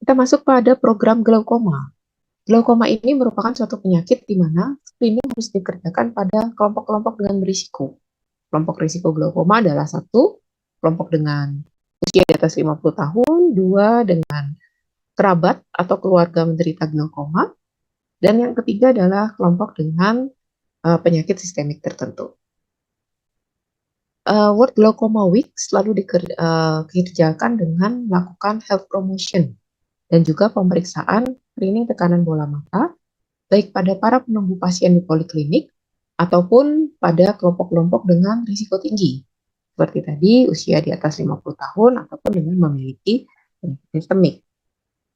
Kita masuk pada program glaukoma. Glaukoma ini merupakan suatu penyakit di mana screening harus dikerjakan pada kelompok-kelompok dengan berisiko. Kelompok risiko glaukoma adalah satu, kelompok dengan usia di atas 50 tahun, dua, dengan kerabat atau keluarga menderita glaukoma, dan yang ketiga adalah kelompok dengan penyakit sistemik tertentu. World Glaucoma Week selalu dikerjakan dengan melakukan health promotion dan juga pemeriksaan screening tekanan bola mata, baik pada para penunggu pasien di poliklinik ataupun pada kelompok-kelompok dengan risiko tinggi, seperti tadi usia di atas 50 tahun ataupun dengan memiliki penyakit sistemik.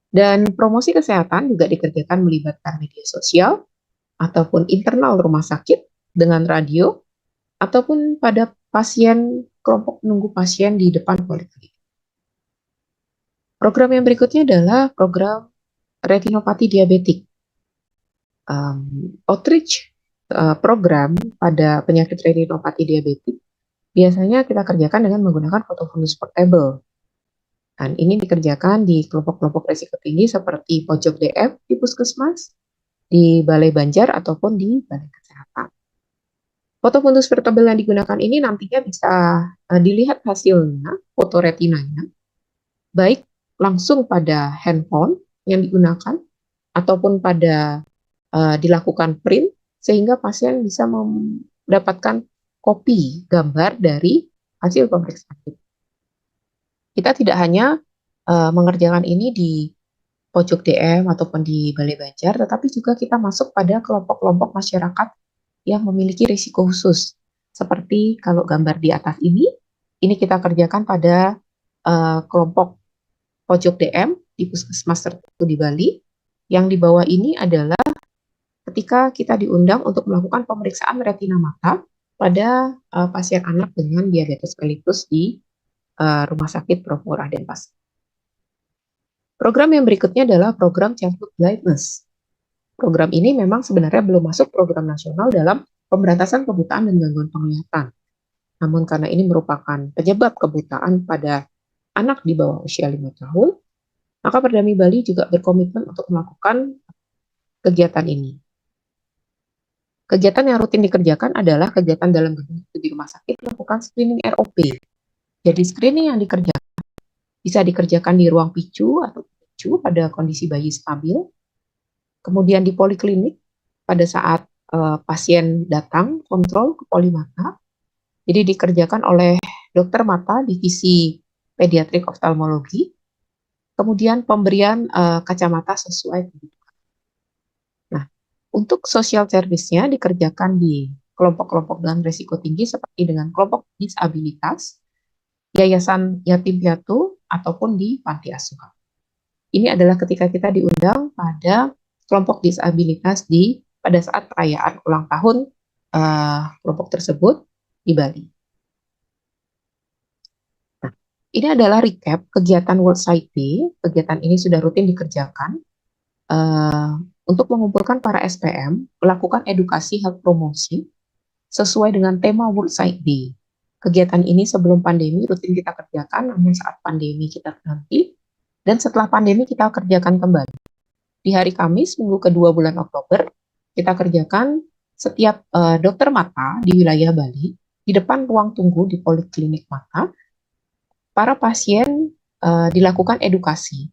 Dan promosi kesehatan juga dikerjakan melibatkan media sosial ataupun internal rumah sakit dengan radio ataupun pada pasien kelompok menunggu pasien di depan poliklinik. Program yang berikutnya adalah program retinopati diabetik. Outreach program pada penyakit retinopati diabetik biasanya kita kerjakan dengan menggunakan fotofundus portable. Dan ini dikerjakan di kelompok-kelompok risiko tinggi seperti pojok DM di puskesmas, di balai banjar ataupun di balai kesehatan. Fotofundus portable yang digunakan ini nantinya bisa dilihat hasilnya, foto retinanya, baik langsung pada handphone yang digunakan ataupun pada dilakukan print sehingga pasien bisa mendapatkan kopi gambar dari hasil pemeriksaan. Kita tidak hanya mengerjakan ini di pojok DM ataupun di Balai Banjar, tetapi juga kita masuk pada kelompok-kelompok masyarakat yang memiliki risiko khusus. Seperti kalau gambar di atas ini kita kerjakan pada kelompok pojok DM di puskesmas tertentu di Bali. Yang di bawah ini adalah ketika kita diundang untuk melakukan pemeriksaan retina mata pada pasien anak dengan diabetes mellitus di Rumah Sakit Prof. Denpasar. Program yang berikutnya adalah program childhood blindness. Program ini memang sebenarnya belum masuk program nasional dalam pemberantasan kebutaan dan gangguan penglihatan. Namun karena ini merupakan penyebab kebutaan pada anak di bawah usia 5 tahun, maka Perdami Bali juga berkomitmen untuk melakukan kegiatan ini. Kegiatan yang rutin dikerjakan adalah kegiatan dalam gedung di rumah sakit melakukan screening ROP. Jadi screening yang dikerjakan bisa dikerjakan di ruang PICU atau PICU pada kondisi bayi stabil, kemudian di poliklinik pada saat pasien datang kontrol ke polimata, jadi dikerjakan oleh dokter mata divisi pediatrik oftalmologi, kemudian pemberian kacamata sesuai kebutuhan. Nah, untuk social service-nya dikerjakan di kelompok-kelompok dengan risiko tinggi seperti dengan kelompok disabilitas, yayasan yatim piatu, ataupun di panti asuhan. Ini adalah ketika kita diundang pada kelompok disabilitas pada saat perayaan ulang tahun kelompok tersebut di Bali. Nah, ini adalah recap kegiatan World Sight Day. Kegiatan ini sudah rutin dikerjakan untuk mengumpulkan para SPM, melakukan edukasi health promosi sesuai dengan tema World Sight Day. Kegiatan ini sebelum pandemi rutin kita kerjakan, namun saat pandemi kita berhenti, dan setelah pandemi kita kerjakan kembali. Di hari Kamis, minggu kedua bulan Oktober, kita kerjakan setiap dokter mata di wilayah Bali, di depan ruang tunggu di poliklinik mata, para pasien dilakukan edukasi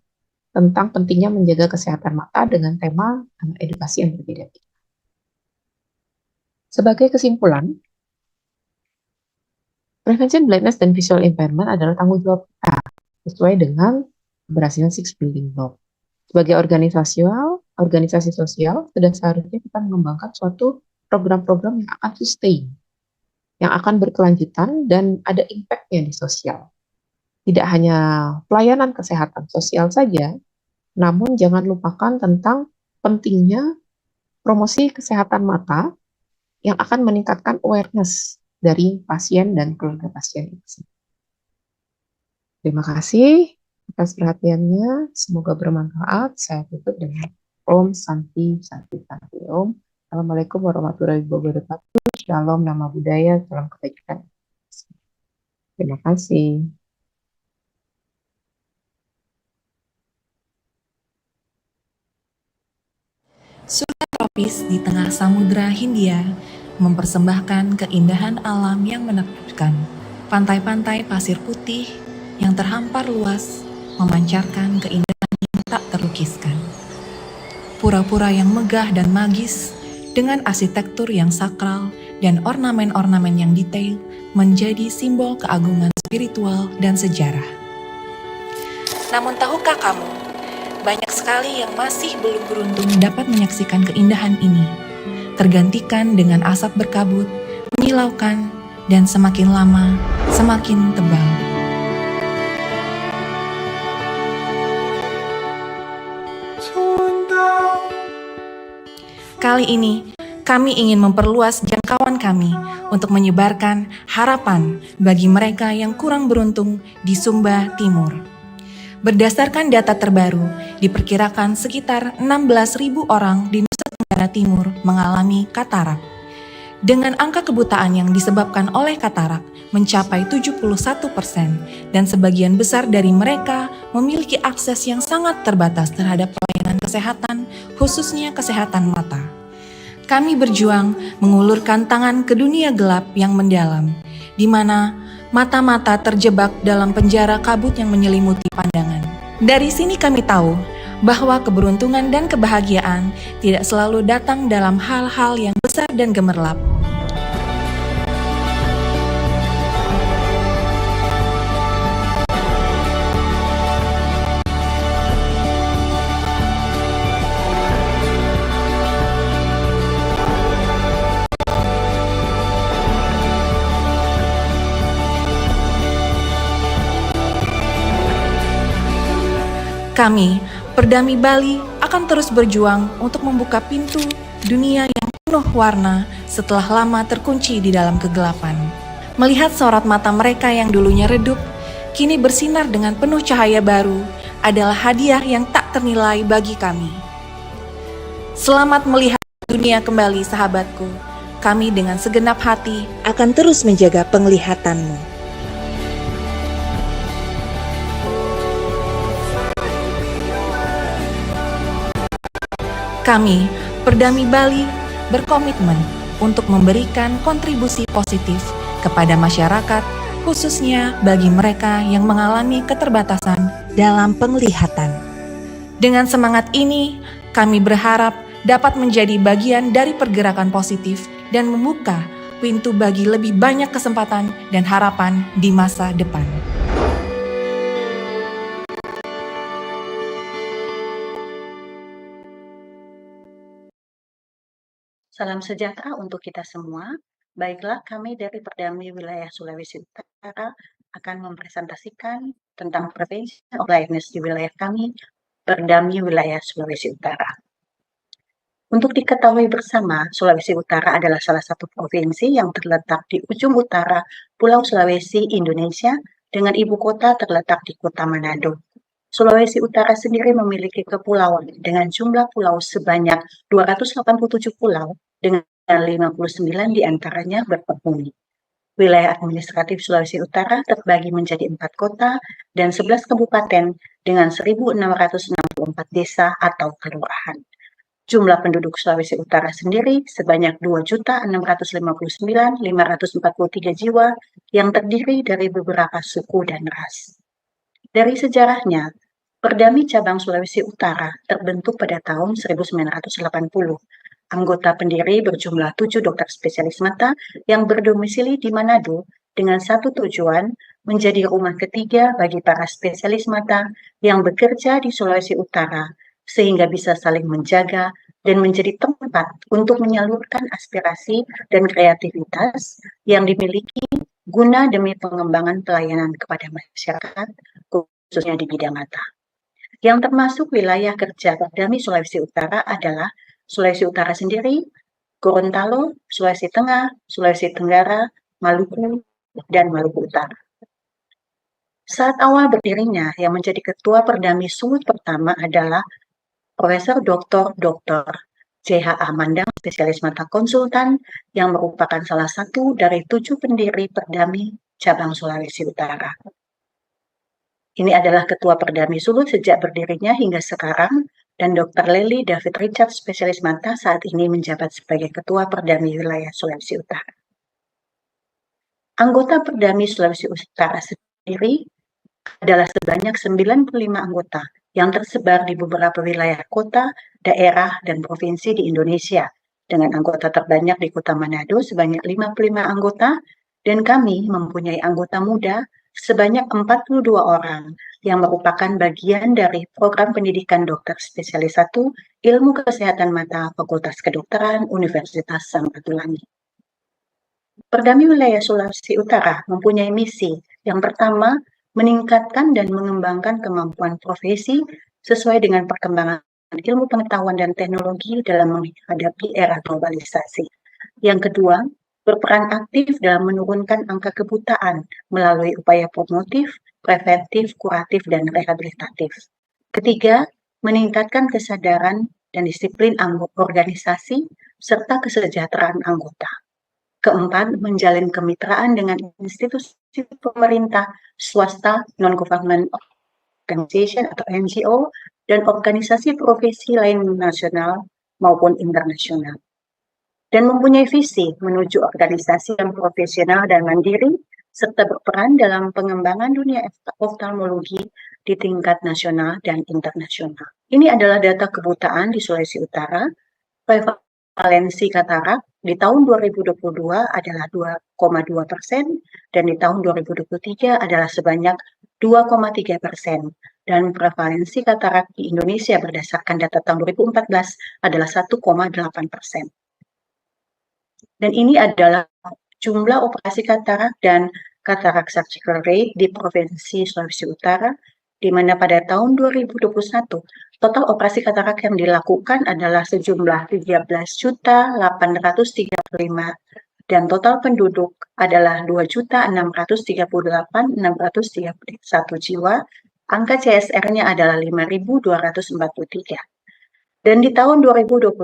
tentang pentingnya menjaga kesehatan mata dengan tema edukasi yang berbeda-beda. Sebagai kesimpulan, prevention blindness dan visual impairment adalah tanggung jawab kita sesuai dengan keberhasilan Six Building Block. Sebagai organisasi sosial, sudah seharusnya kita mengembangkan suatu program-program yang akan sustain, yang akan berkelanjutan dan ada impact-nya di sosial. Tidak hanya pelayanan kesehatan sosial saja, namun jangan lupakan tentang pentingnya promosi kesehatan mata yang akan meningkatkan awareness dari pasien dan keluarga pasien itu. Terima kasih atas perhatiannya. Semoga bermanfaat. Saya tutup dengan Om Santi Santi Santi Om. Assalamualaikum warahmatullahi wabarakatuh. Shalom, nama budaya, salam kebajikan. Terima kasih. berlapis di tengah Samudra Hindia, mempersembahkan keindahan alam yang menakjubkan. Pantai-pantai pasir putih yang terhampar luas, memancarkan keindahan yang tak terlukiskan. Pura-pura yang megah dan magis, dengan arsitektur yang sakral dan ornamen-ornamen yang detail, menjadi simbol keagungan spiritual dan sejarah. Namun tahukah kamu, banyak sekali yang masih belum beruntung dapat menyaksikan keindahan ini, tergantikan dengan asap berkabut, menyilaukan, dan semakin lama, semakin tebal. Kali ini, kami ingin memperluas jangkauan kami untuk menyebarkan harapan bagi mereka yang kurang beruntung di Sumba Timur. Berdasarkan data terbaru, diperkirakan sekitar 16.000 orang di Nusa Tenggara Timur mengalami katarak. Dengan angka kebutaan yang disebabkan oleh katarak mencapai 71%, dan sebagian besar dari mereka memiliki akses yang sangat terbatas terhadap pelayanan kesehatan, khususnya kesehatan mata. Kami berjuang mengulurkan tangan ke dunia gelap yang mendalam, di mana mata-mata terjebak dalam penjara kabut yang menyelimuti pandangan. Dari sini kami tahu bahwa keberuntungan dan kebahagiaan tidak selalu datang dalam hal-hal yang besar dan gemerlap. Kami, Perdami Bali, akan terus berjuang untuk membuka pintu dunia yang penuh warna setelah lama terkunci di dalam kegelapan. Melihat sorot mata mereka yang dulunya redup, kini bersinar dengan penuh cahaya baru, adalah hadiah yang tak ternilai bagi kami. Selamat melihat dunia kembali, sahabatku. Kami dengan segenap hati akan terus menjaga penglihatanmu. Kami, Perdami Bali, berkomitmen untuk memberikan kontribusi positif kepada masyarakat, khususnya bagi mereka yang mengalami keterbatasan dalam penglihatan. Dengan semangat ini, kami berharap dapat menjadi bagian dari pergerakan positif dan membuka pintu bagi lebih banyak kesempatan dan harapan di masa depan. Salam sejahtera untuk kita semua. Baiklah, kami dari Perdami Wilayah Sulawesi Utara akan mempresentasikan tentang Prevention of Blindness di wilayah kami, Perdami Wilayah Sulawesi Utara. Untuk diketahui bersama, Sulawesi Utara adalah salah satu provinsi yang terletak di ujung utara Pulau Sulawesi, Indonesia, dengan ibu kota terletak di Kota Manado. Sulawesi Utara sendiri memiliki kepulauan dengan jumlah pulau sebanyak 287 pulau, dengan 59 diantaranya berpenghuni. Wilayah administratif Sulawesi Utara terbagi menjadi 4 kota dan 11 kabupaten dengan 1.664 desa atau kelurahan. Jumlah penduduk Sulawesi Utara sendiri sebanyak 2.659.543 jiwa yang terdiri dari beberapa suku dan ras. Dari sejarahnya, Perdami Cabang Sulawesi Utara terbentuk pada tahun 1980. Anggota pendiri berjumlah 7 dokter spesialis mata yang berdomisili di Manado dengan satu tujuan, menjadi rumah ketiga bagi para spesialis mata yang bekerja di Sulawesi Utara, sehingga bisa saling menjaga dan menjadi tempat untuk menyalurkan aspirasi dan kreativitas yang dimiliki guna demi pengembangan pelayanan kepada masyarakat, khususnya di bidang mata. Yang termasuk wilayah kerja Perdami Sulawesi Utara adalah Sulawesi Utara sendiri, Gorontalo, Sulawesi Tengah, Sulawesi Tenggara, Maluku, dan Maluku Utara. Saat awal berdirinya, yang menjadi ketua Perdami Sumut pertama adalah Profesor Dr. J.H.A. Mandang, spesialis mata konsultan, yang merupakan salah satu dari 7 pendiri Perdami Cabang Sulawesi Utara. Ini adalah Ketua Perdami Sulut sejak berdirinya hingga sekarang, dan Dr. Lely David Richard, spesialis mata, saat ini menjabat sebagai Ketua Perdami Wilayah Sulawesi Utara. Anggota Perdami Sulawesi Utara sendiri adalah sebanyak 95 anggota yang tersebar di beberapa wilayah kota, daerah, dan provinsi di Indonesia, dengan anggota terbanyak di Kota Manado sebanyak 55 anggota, dan kami mempunyai anggota muda sebanyak 42 orang yang merupakan bagian dari program pendidikan dokter spesialis 1 Ilmu Kesehatan Mata Fakultas Kedokteran Universitas Samratulangi. Perdami Wilayah Sulawesi Utara mempunyai misi yang pertama, meningkatkan dan mengembangkan kemampuan profesi sesuai dengan perkembangan ilmu pengetahuan dan teknologi dalam menghadapi era globalisasi. Yang kedua, berperan aktif dalam menurunkan angka kebutaan melalui upaya promotif, preventif, kuratif, dan rehabilitatif. Ketiga, meningkatkan kesadaran dan disiplin organisasi serta kesejahteraan anggota. Keempat, menjalin kemitraan dengan institusi pemerintah, swasta, non-government organization atau NGO, dan organisasi profesi lain nasional maupun internasional. Dan mempunyai visi menuju organisasi yang profesional dan mandiri, serta berperan dalam pengembangan dunia oftalmologi di tingkat nasional dan internasional. Ini adalah data kebutaan di Sulawesi Utara. Prevalensi katarak di tahun 2022 adalah 2,2% dan di tahun 2023 adalah sebanyak 2,3%. Dan prevalensi katarak di Indonesia berdasarkan data tahun 2014 adalah 1,8%. Dan ini adalah jumlah operasi katarak dan katarak surgical rate di Provinsi Sulawesi Utara, di mana pada tahun 2021 total operasi katarak yang dilakukan adalah sejumlah 13.835 dan total penduduk adalah 2.638.631 jiwa. Angka CSR-nya adalah 5.243. Dan di tahun 2022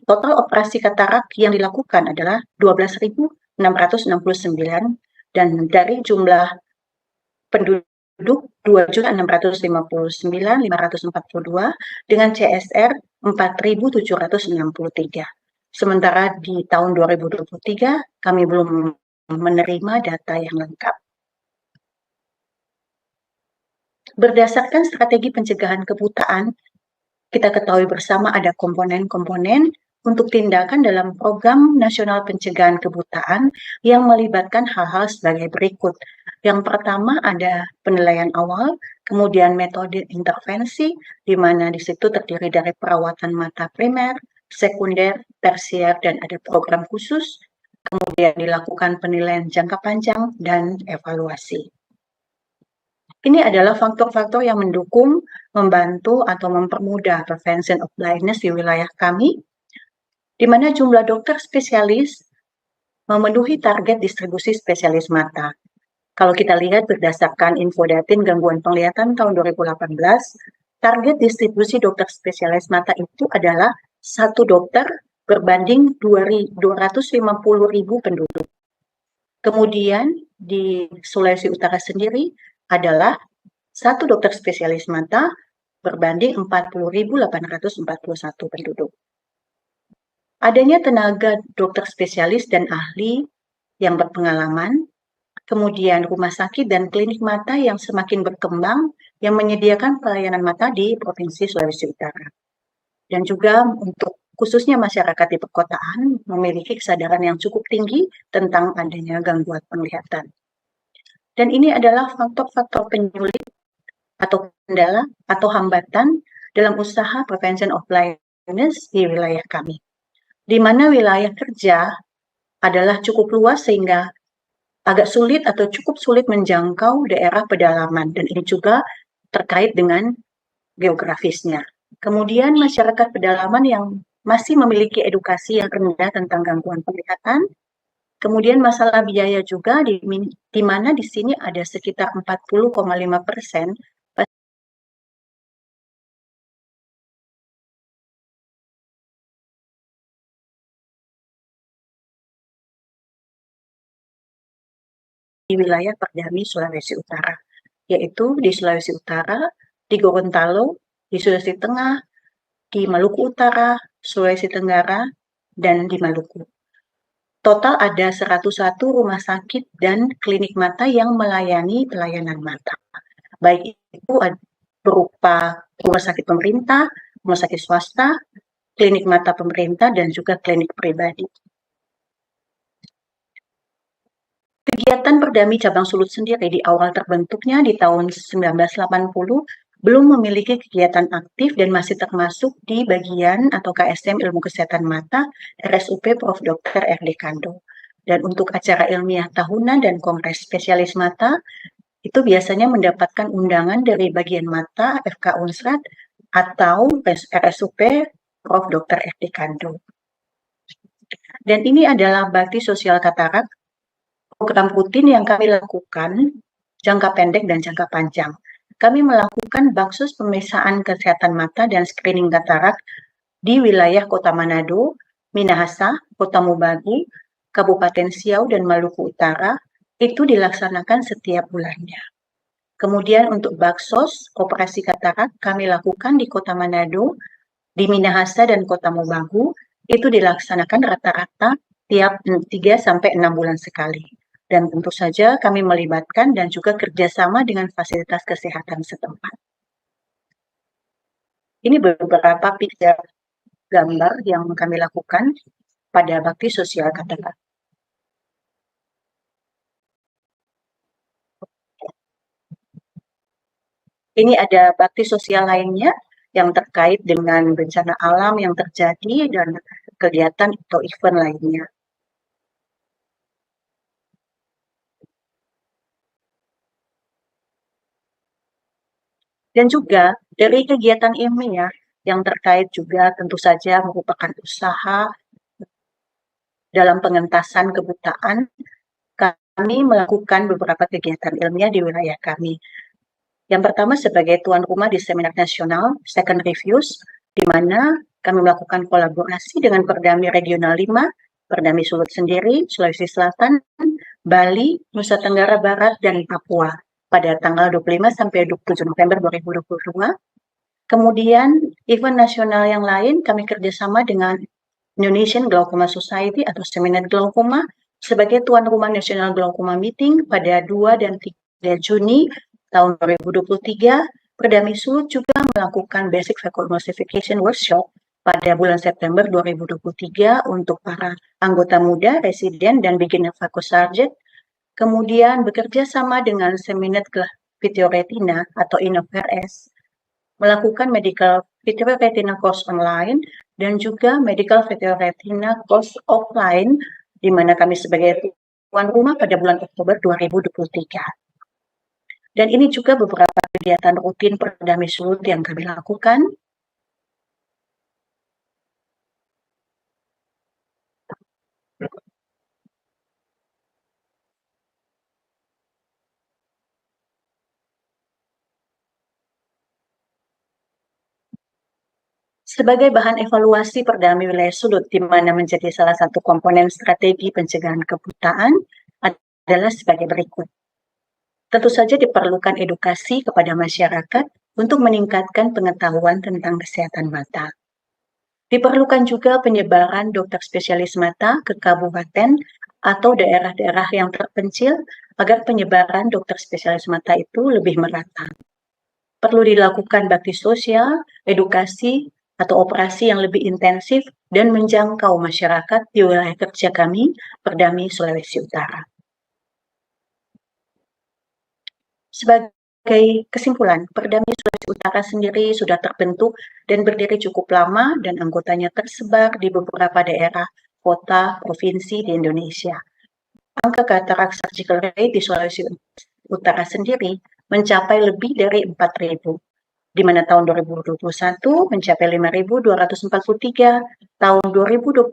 total operasi katarak yang dilakukan adalah 12.669 dan dari jumlah penduduk 2.659.542 dengan CSR 4.763. Sementara di tahun 2023 kami belum menerima data yang lengkap. Berdasarkan strategi pencegahan kebutaan, kita ketahui bersama ada komponen-komponen untuk tindakan dalam program nasional pencegahan kebutaan yang melibatkan hal-hal sebagai berikut. Yang pertama ada penilaian awal, kemudian metode intervensi, di mana di situ terdiri dari perawatan mata primer, sekunder, tersier, dan ada program khusus. Kemudian dilakukan penilaian jangka panjang dan evaluasi. Ini adalah faktor-faktor yang mendukung, membantu, atau mempermudah prevention of blindness di wilayah kami, di mana jumlah dokter spesialis memenuhi target distribusi spesialis mata. Kalau kita lihat berdasarkan Infodatin Gangguan Penglihatan tahun 2018, target distribusi dokter spesialis mata itu adalah 1 dokter berbanding 250.000 penduduk. Kemudian di Sulawesi Utara sendiri adalah 1 dokter spesialis mata berbanding 40.841 penduduk. Adanya tenaga dokter spesialis dan ahli yang berpengalaman, kemudian rumah sakit dan klinik mata yang semakin berkembang yang menyediakan pelayanan mata di Provinsi Sulawesi Utara. Dan juga untuk khususnya masyarakat di perkotaan memiliki kesadaran yang cukup tinggi tentang adanya gangguan penglihatan. Dan ini adalah faktor-faktor penyulit atau kendala atau hambatan dalam usaha prevention of blindness di wilayah kami. Di mana wilayah kerja adalah cukup luas sehingga agak sulit atau cukup sulit menjangkau daerah pedalaman, dan ini juga terkait dengan geografisnya. Kemudian masyarakat pedalaman yang masih memiliki edukasi yang rendah tentang gangguan penglihatan. Kemudian masalah biaya juga di mana di sini ada sekitar 40,5% di wilayah Perdami Sulawesi Utara, yaitu di Sulawesi Utara, di Gorontalo, di Sulawesi Tengah, di Maluku Utara, Sulawesi Tenggara, dan di Maluku. Total ada 101 rumah sakit dan klinik mata yang melayani pelayanan mata. Baik itu berupa rumah sakit pemerintah, rumah sakit swasta, klinik mata pemerintah, dan juga klinik pribadi. Kegiatan Perdami Cabang Sulut sendiri di awal terbentuknya di tahun 1980 belum memiliki kegiatan aktif dan masih termasuk di bagian atau KSM Ilmu Kesehatan Mata RSUP Prof. Dr. R.D. Kando. Dan untuk acara ilmiah tahunan dan kongres spesialis mata, itu biasanya mendapatkan undangan dari bagian mata FK Unsrat atau RSUP Prof. Dr. R.D. Kando. Dan ini adalah bakti sosial katarak, program rutin yang kami lakukan jangka pendek dan jangka panjang. Kami melakukan baksus pemeriksaan kesehatan mata dan screening katarak di wilayah Kota Manado, Minahasa, Kota Mubagi, Kabupaten Siau, dan Maluku Utara. Itu dilaksanakan setiap bulannya. Kemudian untuk baksos operasi katarak kami lakukan di Kota Manado, di Minahasa, dan Kota Mubagu. Itu dilaksanakan rata-rata tiap 3-6 bulan sekali. Dan tentu saja kami melibatkan dan juga kerjasama dengan fasilitas kesehatan setempat. Ini beberapa picture gambar yang kami lakukan pada bakti sosial katarak. Ini ada bakti sosial lainnya yang terkait dengan bencana alam yang terjadi dan kegiatan atau event lainnya. Dan juga dari kegiatan ilmiah yang terkait juga tentu saja merupakan usaha dalam pengentasan kebutaan, kami melakukan beberapa kegiatan ilmiah di wilayah kami. Yang pertama sebagai tuan rumah di seminar nasional Second Reviews, di mana kami melakukan kolaborasi dengan Perdami Regional 5, Perdami Sulut sendiri, Sulawesi Selatan, Bali, Nusa Tenggara Barat, dan Papua pada tanggal 25 sampai 27 November 2022. Kemudian event nasional yang lain kami kerjasama dengan Indonesian Glaucoma Society atau Seminar Glaucoma sebagai tuan rumah National Glaucoma Meeting pada 2 dan 3 Juni tahun 2023. Perdami Sulut juga melakukan Basic Phacoemulsification Workshop pada bulan September 2023 untuk para anggota muda, residen, dan beginner phacosurgeon. Kemudian bekerja sama dengan Seminet Vitreoretina atau InnovRS, melakukan medical vitreoretina course online dan juga medical vitreoretina course offline, di mana kami sebagai tuan rumah pada bulan Oktober 2023. Dan ini juga beberapa kegiatan rutin Perdami Sulut yang kami lakukan. Sebagai bahan evaluasi Perdami Wilayah Sulut, di mana menjadi salah satu komponen strategi pencegahan kebutaan adalah sebagai berikut. Tentu saja diperlukan edukasi kepada masyarakat untuk meningkatkan pengetahuan tentang kesehatan mata. Diperlukan juga penyebaran dokter spesialis mata ke kabupaten atau daerah-daerah yang terpencil agar penyebaran dokter spesialis mata itu lebih merata. Perlu dilakukan bakti sosial, edukasi, atau operasi yang lebih intensif dan menjangkau masyarakat di wilayah kerja kami, Perdami Sulawesi Utara. Sebagai kesimpulan, Perdami Sulawesi Utara sendiri sudah terbentuk dan berdiri cukup lama dan anggotanya tersebar di beberapa daerah, kota, provinsi di Indonesia. Angka katarak surgical rate di Sulawesi Utara sendiri mencapai lebih dari 4.000. Di mana tahun 2021 mencapai 5.243, tahun 2022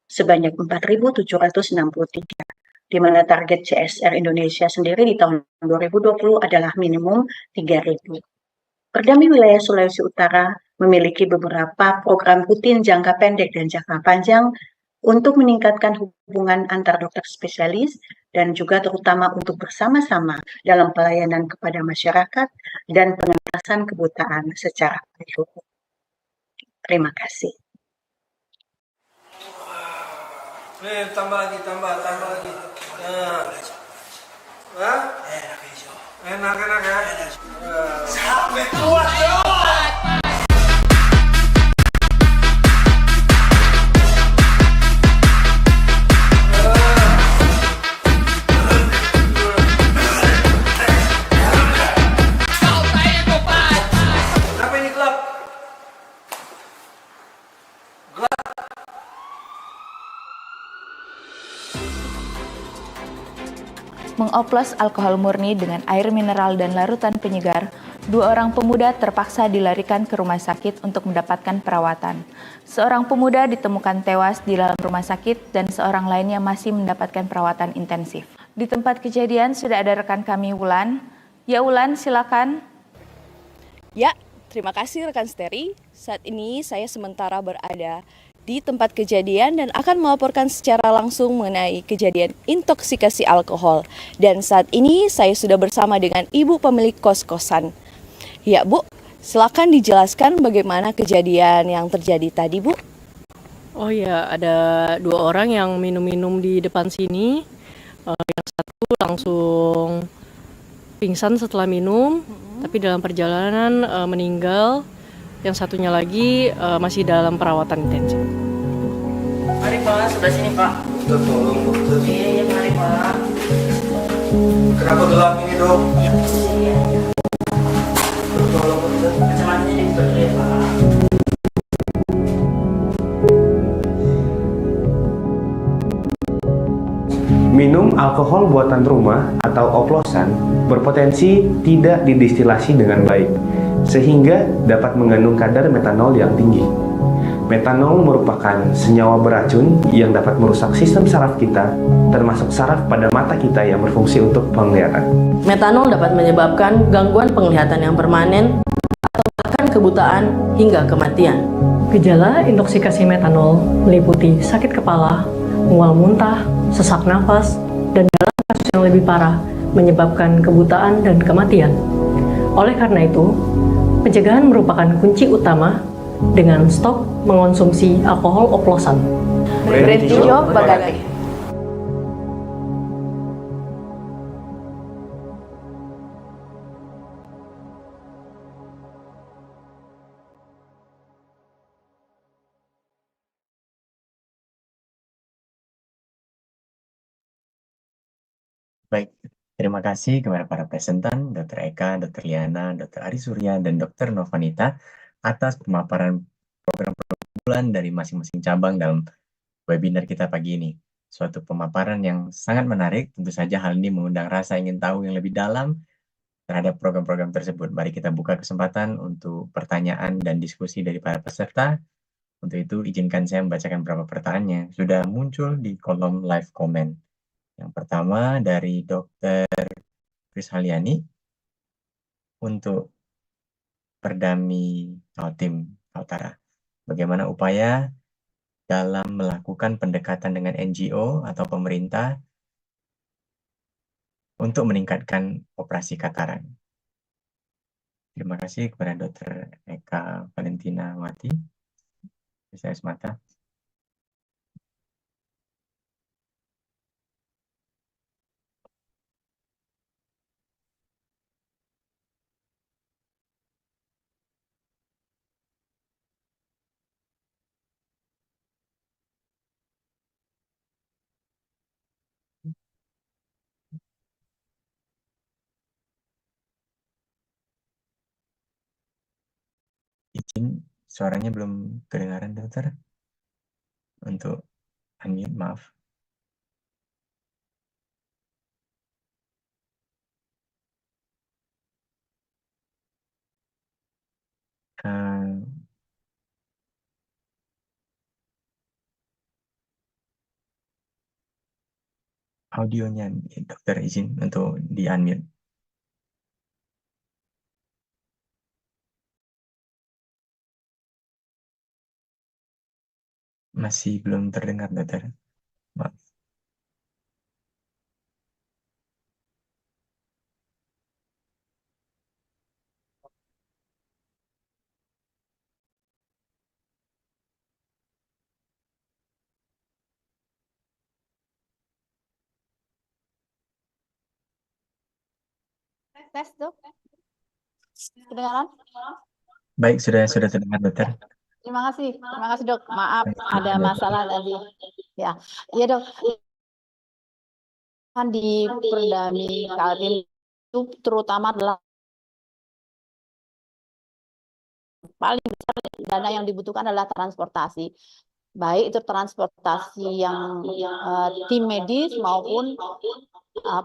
sebanyak 4.763, di mana target CSR Indonesia sendiri di tahun 2020 adalah minimum 3.000. Perdami Wilayah Sulawesi Utara memiliki beberapa program rutin jangka pendek dan jangka panjang untuk meningkatkan hubungan antar dokter spesialis dan juga terutama untuk bersama-sama dalam pelayanan kepada masyarakat dan pengentasan kebutaan secara menyeluruh. Terima kasih. Tambah lagi. Hah? Enak ya. Sampai kuat dong. Kenapa ini gelap? Mengoplos alkohol murni dengan air mineral dan larutan penyegar, 2 orang pemuda terpaksa dilarikan ke rumah sakit untuk mendapatkan perawatan. Seorang pemuda ditemukan tewas di dalam rumah sakit dan seorang lainnya masih mendapatkan perawatan intensif. Di tempat kejadian sudah ada rekan kami, Wulan. Ya Wulan, silakan. Ya, terima kasih rekan Steri. Saat ini saya sementara berada di tempat kejadian dan akan melaporkan secara langsung mengenai kejadian intoksikasi alkohol. Dan saat ini saya sudah bersama dengan ibu pemilik kos-kosan. Ya Bu, silakan dijelaskan bagaimana kejadian yang terjadi tadi Bu. Oh ya, ada 2 orang yang minum-minum di depan sini. Yang satu langsung pingsan setelah minum, tapi dalam perjalanan meninggal. Yang satunya lagi masih dalam perawatan intensif. Mari Pak, sebelah sini Pak. Tolong dokter. Iya, mari Pak. Kenapa gelap ini dok? Iya. Tolong dokter. Kacamatanya dibuka dulu ya Pak. Minum alkohol buatan rumah atau oplosan berpotensi tidak didestilasi dengan baik, sehingga dapat mengandung kadar metanol yang tinggi. Metanol merupakan senyawa beracun yang dapat merusak sistem saraf kita, termasuk saraf pada mata kita yang berfungsi untuk penglihatan. Metanol dapat menyebabkan gangguan penglihatan yang permanen atau bahkan kebutaan hingga kematian. Gejala intoksikasi metanol meliputi sakit kepala, mual muntah, sesak nafas, dan dalam kasus yang lebih parah menyebabkan kebutaan dan kematian. Oleh karena itu, pencegahan merupakan kunci utama dengan stop mengonsumsi alkohol oplosan. Berhenti job bagate. Baik, terima kasih kepada para presentan, Dr. Eka, Dr. Liana, Dr. Ari Surya, dan Dr. Novanita atas pemaparan program-program unggulan dari masing-masing cabang dalam webinar kita pagi ini. Suatu pemaparan yang sangat menarik, tentu saja hal ini mengundang rasa ingin tahu yang lebih dalam terhadap program-program tersebut. Mari kita buka kesempatan untuk pertanyaan dan diskusi dari para peserta. Untuk itu, izinkan saya membacakan beberapa pertanyaannya. Sudah muncul di kolom live comment. Yang pertama dari Dr. Chris Haliani untuk Perdami Kaltim Kaltara. Bagaimana upaya dalam melakukan pendekatan dengan NGO atau pemerintah untuk meningkatkan operasi Kataran? Terima kasih kepada Dr. Eka Valentina Wati. Saya semata. Izin, suaranya belum kedengaran, dokter. Untuk unmute, maaf. Audionya, dokter izin untuk di-unmute. Masih belum terdengar, dokter. Maaf. tes dok. Kedengaran? Baik, sudah terdengar dokter. Terima kasih dok. Maaf ada masalah tadi. Ya, iya dok. Kan di Perdami Kaltim itu terutama adalah paling besar dana yang dibutuhkan adalah transportasi. Baik itu transportasi yang tim medis maupun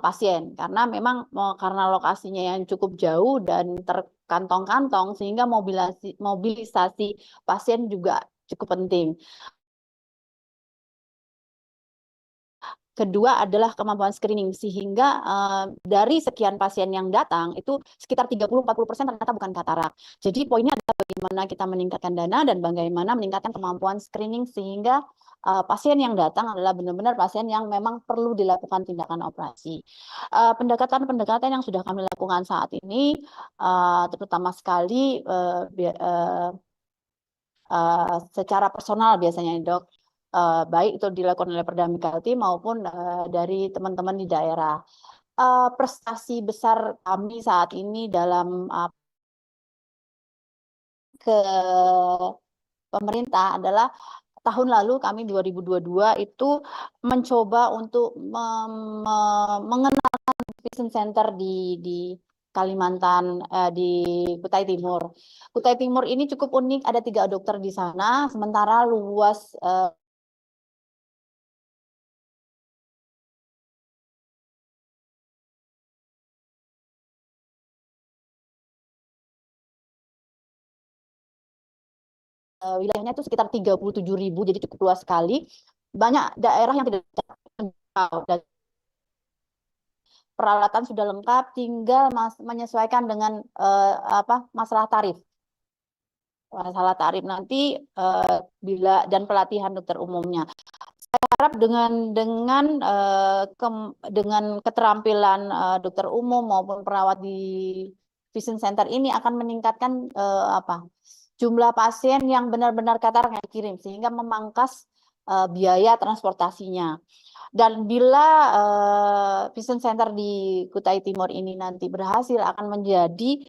pasien, karena memang karena lokasinya yang cukup jauh dan terkantong-kantong sehingga mobilisasi pasien juga cukup penting. Kedua adalah kemampuan screening, sehingga dari sekian pasien yang datang itu sekitar 30-40% ternyata bukan katarak. Jadi poinnya adalah bagaimana kita meningkatkan dana dan bagaimana meningkatkan kemampuan screening sehingga pasien yang datang adalah benar-benar pasien yang memang perlu dilakukan tindakan operasi. Pendekatan-pendekatan yang sudah kami lakukan saat ini terutama sekali secara personal biasanya dok. Baik itu dilakukan oleh Perdami Kaltim maupun dari teman-teman di daerah. Prestasi besar kami saat ini dalam ke pemerintah adalah tahun lalu kami 2022 itu mencoba untuk mengenalkan Vision Center di Kalimantan, di Kutai Timur. Kutai Timur ini cukup unik, ada 3 dokter di sana, sementara luas wilayahnya itu sekitar 37.000, jadi cukup luas sekali. Banyak daerah yang tidak terjangkau dan peralatan sudah lengkap, tinggal menyesuaikan dengan masalah tarif. Masalah tarif nanti bila dan pelatihan dokter umumnya. Saya harap dengan keterampilan dokter umum maupun perawat di Vision Center ini akan meningkatkan jumlah pasien yang benar-benar katarak yang dikirim sehingga memangkas biaya transportasinya. Dan bila Vision Center di Kutai Timur ini nanti berhasil akan menjadi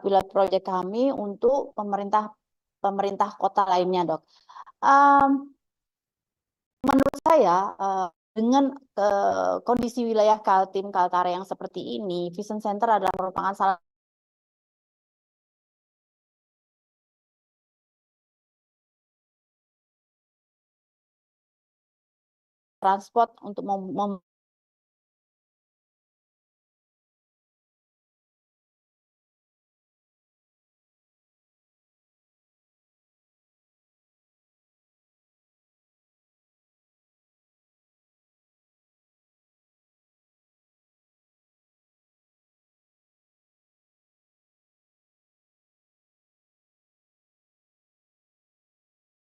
pilot proyek kami untuk pemerintah kota lainnya, dok. Menurut saya dengan kondisi wilayah Kaltim Kaltara yang seperti ini, Vision Center adalah merupakan salah transport untuk